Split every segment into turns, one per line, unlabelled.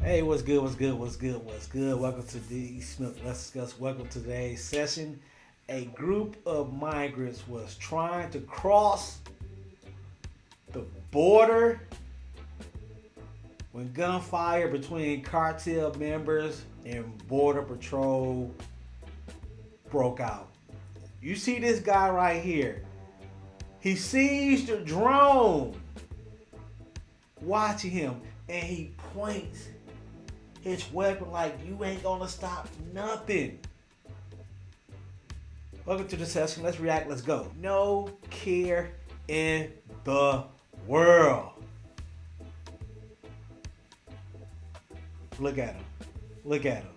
Hey, what's good? What's good? What's good? What's good? Welcome to the Smith. Let's discuss. Welcome to today's session. A group of migrants was trying to cross the border when gunfire between cartel members and border patrol broke out. You see this guy right here. He sees the drone watching him, and he points his weapon like you ain't gonna stop nothing. Welcome to the session. Let's react. Let's go. No care in the world. Look at him. Look at him.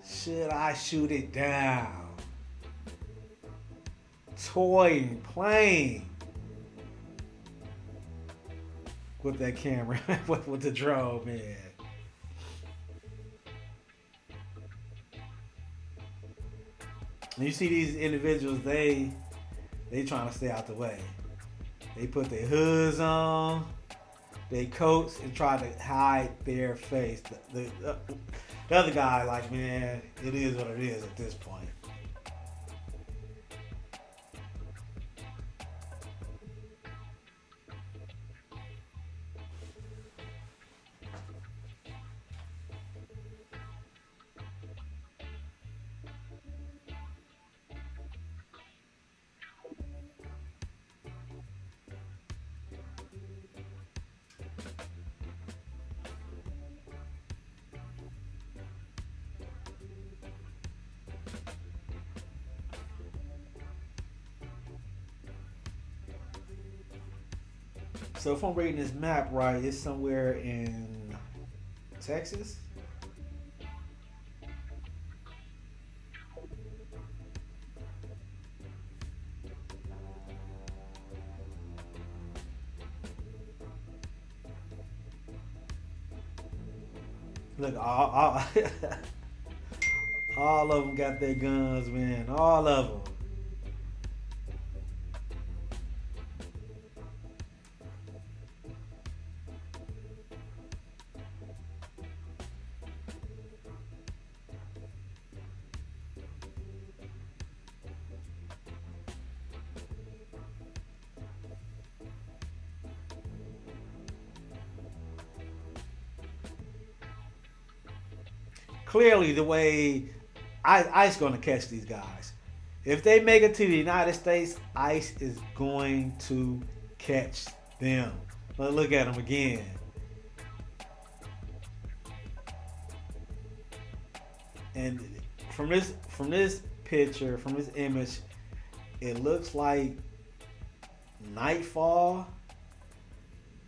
Should I shoot it down? Toying, playing with that camera, with the drone, man. And you see these individuals, they trying to stay out the way. They put their hoods on, their coats, and try to hide their face. The other guy, like, man, it is what it is at this point. So if I'm reading this map right, it's somewhere in Texas. Look, all of them got their guns, man. All of them. Clearly, the way ICE going to catch these guys. If they make it to the United States, ICE is going to catch them. But look at them again. And from this picture, from this image, it looks like nightfall,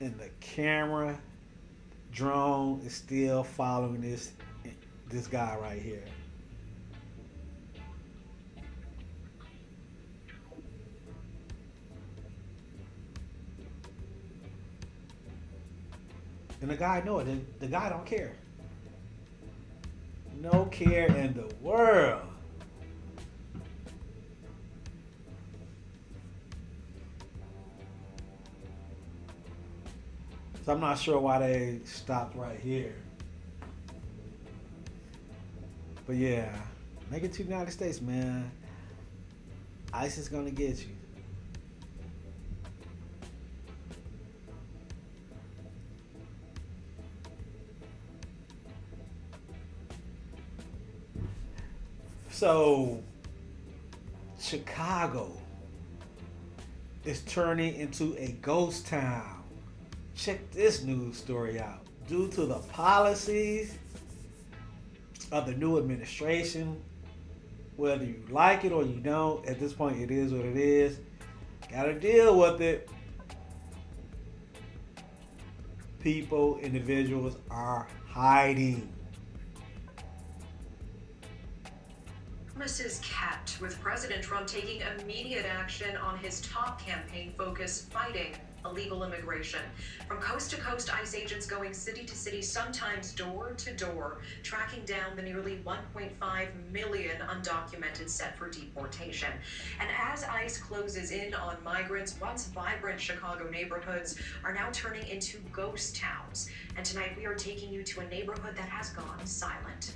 and the camera drone is still following this guy right here. And the guy know it. The guy don't care. No care in the world. So I'm not sure why they stopped right here. But yeah, make it to the United States, man. ICE is gonna get you. So, Chicago is turning into a ghost town. Check this news story out. Due to the policies of the new administration, whether you like it or you don't, at this point it is what it is. Gotta deal with it. People, individuals are hiding.
Promises kept, with President Trump taking immediate action on his top campaign focus, fighting illegal immigration. From coast to coast, ICE agents going city to city, sometimes door to door, tracking down the nearly 1.5 million undocumented set for deportation. And as ICE closes in on migrants, once vibrant Chicago neighborhoods are now turning into ghost towns. And tonight we are taking you to a neighborhood that has gone silent.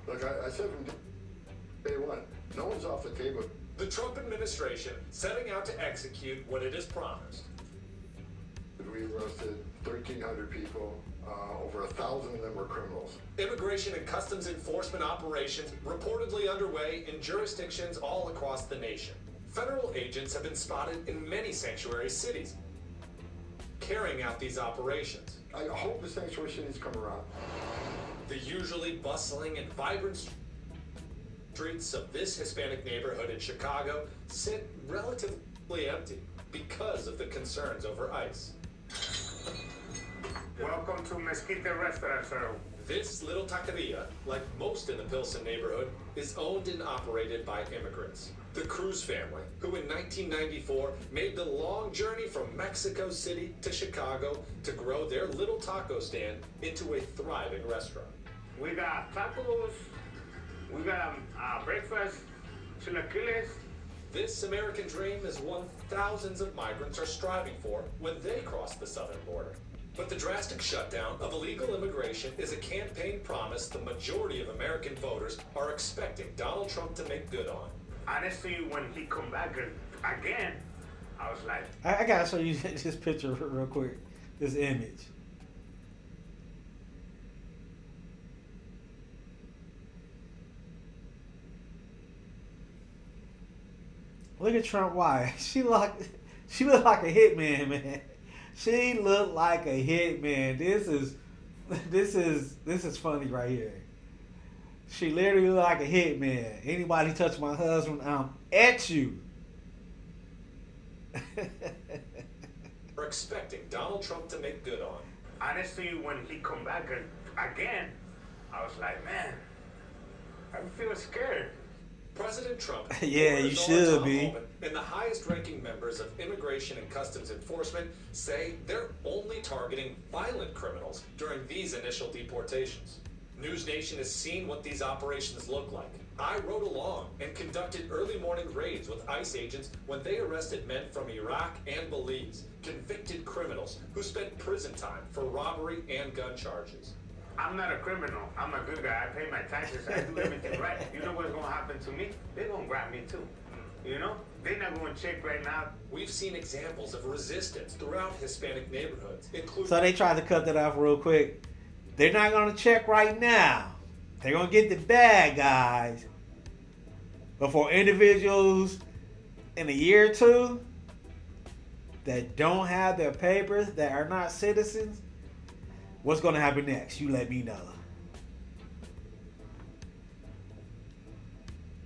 Look, I said from day one, no one's off the table.
The Trump administration setting out to execute what it has promised.
We arrested 1,300 people. Over 1,000 of them were criminals.
Immigration and customs enforcement operations reportedly underway in jurisdictions all across the nation. Federal agents have been spotted in many sanctuary cities carrying out these operations.
I hope the sanctuary cities come around.
The usually bustling and vibrant streets of this Hispanic neighborhood in Chicago sit relatively empty because of the concerns over ICE.
Welcome to Mesquite Restaurant, sir.
This little taqueria, like most in the Pilsen neighborhood, is owned and operated by immigrants. The Cruz family, who in 1994 made the long journey from Mexico City to Chicago to grow their little taco stand into a thriving restaurant.
We got tacos, we got breakfast, chilaquiles.
This American dream is one thousands of migrants are striving for when they cross the southern border. But the drastic shutdown of illegal immigration is a campaign promise the majority of American voters are expecting Donald Trump to make good on.
Honestly, when he come back again, I was like...
I gotta show you this picture real quick, this image. Look at Trump wife. She looked like a hitman, man. She looked like a hitman. This is funny right here. She literally looked like a hitman. Anybody touch my husband, I'm at you.
We're expecting Donald Trump to make good on.
Honestly, when he come back again, I was like, man, I feel scared.
President Trump,
Yeah, you should be.
And the highest-ranking members of Immigration and Customs Enforcement say they're only targeting violent criminals during these initial deportations. News Nation has seen what these operations look like. I rode along and conducted early morning raids with ICE agents when they arrested men from Iraq and Belize, convicted criminals who spent prison time for robbery and gun charges.
I'm not a criminal. I'm a good guy. I pay my taxes. I do everything right. You know what's going to happen to me? They're going to grab me too. You know? They're not going to check right now.
We've seen examples of resistance throughout Hispanic neighborhoods, including...
So they tried to cut that off real quick. They're not going to check right now. They're going to get the bad guys. But for individuals in a year or two that don't have their papers, that are not citizens, what's going to happen next? You let me know.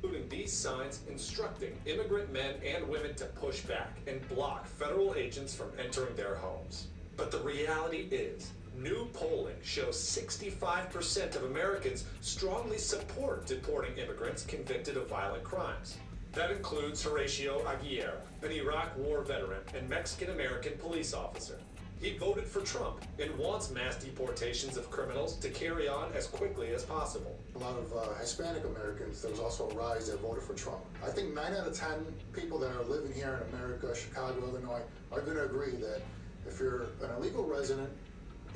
Including these signs instructing immigrant men and women to push back and block federal agents from entering their homes. But the reality is, new polling shows 65% of Americans strongly support deporting immigrants convicted of violent crimes. That includes Horatio Aguirre, an Iraq War veteran and Mexican-American police officer. He voted for Trump and wants mass deportations of criminals to carry on as quickly as possible.
A lot of Hispanic Americans, there was also a rise that voted for Trump. I think 9 out of 10 people that are living here in America, Chicago, Illinois, are going to agree that if you're an illegal resident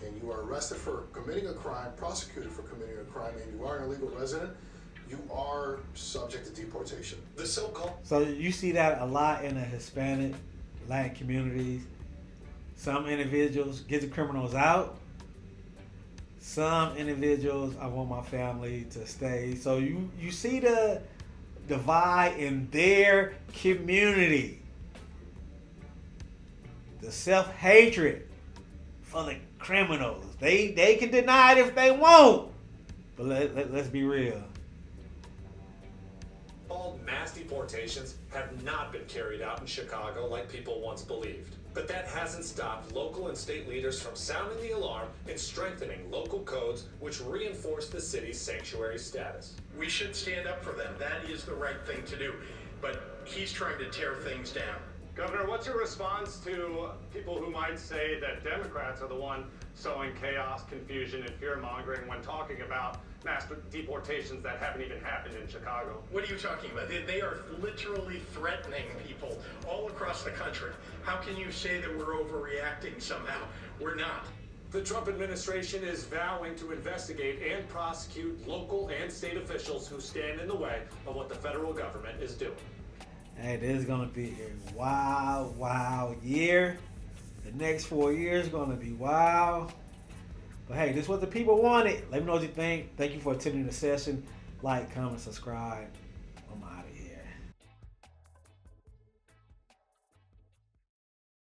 and you are arrested for committing a crime, prosecuted for committing a crime, and you are an illegal resident, you are subject to deportation.
The so-called...
So you see that a lot in the Hispanic, Latin communities. Some individuals get the criminals out. Some individuals, I want my family to stay. So you see the divide in their community. The self-hatred for the criminals. They can deny it if they want. But let's be real.
All mass deportations have not been carried out in Chicago like people once believed. But that hasn't stopped local and state leaders from sounding the alarm and strengthening local codes which reinforce the city's sanctuary status.
We should stand up for them. That is the right thing to do. But he's trying to tear things down. Governor, what's your response to people who might say that Democrats are the one sowing chaos, confusion, and fear-mongering when talking about mass deportations that haven't even happened in Chicago?
What are you talking about? They are literally threatening people all across the country. How can you say that we're overreacting somehow? We're not.
The Trump administration is vowing to investigate and prosecute local and state officials who stand in the way of what the federal government is doing.
Hey, this is going to be a wild, wild year. The next 4 years going to be wild. But hey, this is what the people wanted. Let me know what you think. Thank you for attending the session. Like, comment, subscribe. I'm out of here.